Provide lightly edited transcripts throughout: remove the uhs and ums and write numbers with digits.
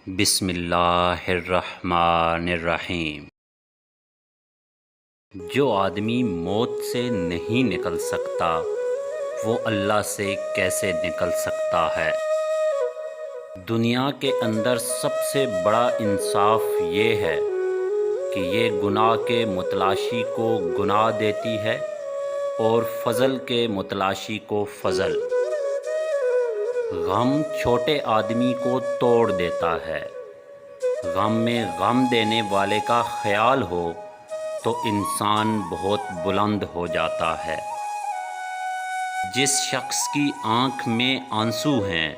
بسم اللہ الرحمن الرحیم۔ جو آدمی موت سے نہیں نکل سکتا وہ اللہ سے کیسے نکل سکتا ہے؟ دنیا کے اندر سب سے بڑا انصاف یہ ہے کہ یہ گناہ کے متلاشی کو گناہ دیتی ہے اور فضل کے متلاشی کو فضل۔ غم چھوٹے آدمی کو توڑ دیتا ہے، غم میں غم دینے والے کا خیال ہو تو انسان بہت بلند ہو جاتا ہے۔ جس شخص کی آنکھ میں آنسو ہیں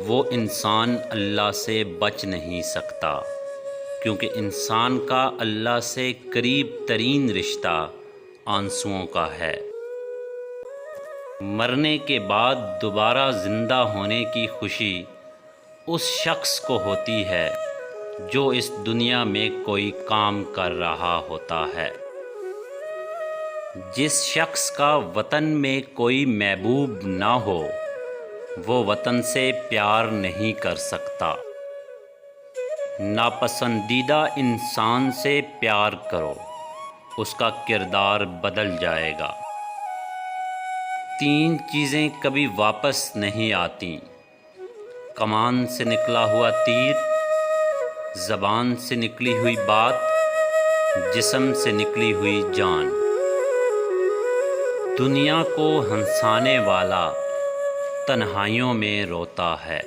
وہ انسان اللہ سے بچ نہیں سکتا، کیونکہ انسان کا اللہ سے قریب ترین رشتہ آنسوؤں کا ہے۔ مرنے کے بعد دوبارہ زندہ ہونے کی خوشی اس شخص کو ہوتی ہے جو اس دنیا میں کوئی کام کر رہا ہوتا ہے۔ جس شخص کا وطن میں کوئی محبوب نہ ہو وہ وطن سے پیار نہیں کر سکتا۔ ناپسندیدہ انسان سے پیار کرو، اس کا کردار بدل جائے گا۔ 3 چیزیں کبھی واپس نہیں آتیں: کمان سے نکلا ہوا تیر، زبان سے نکلی ہوئی بات، جسم سے نکلی ہوئی جان۔ دنیا کو ہنسانے والا تنہائیوں میں روتا ہے۔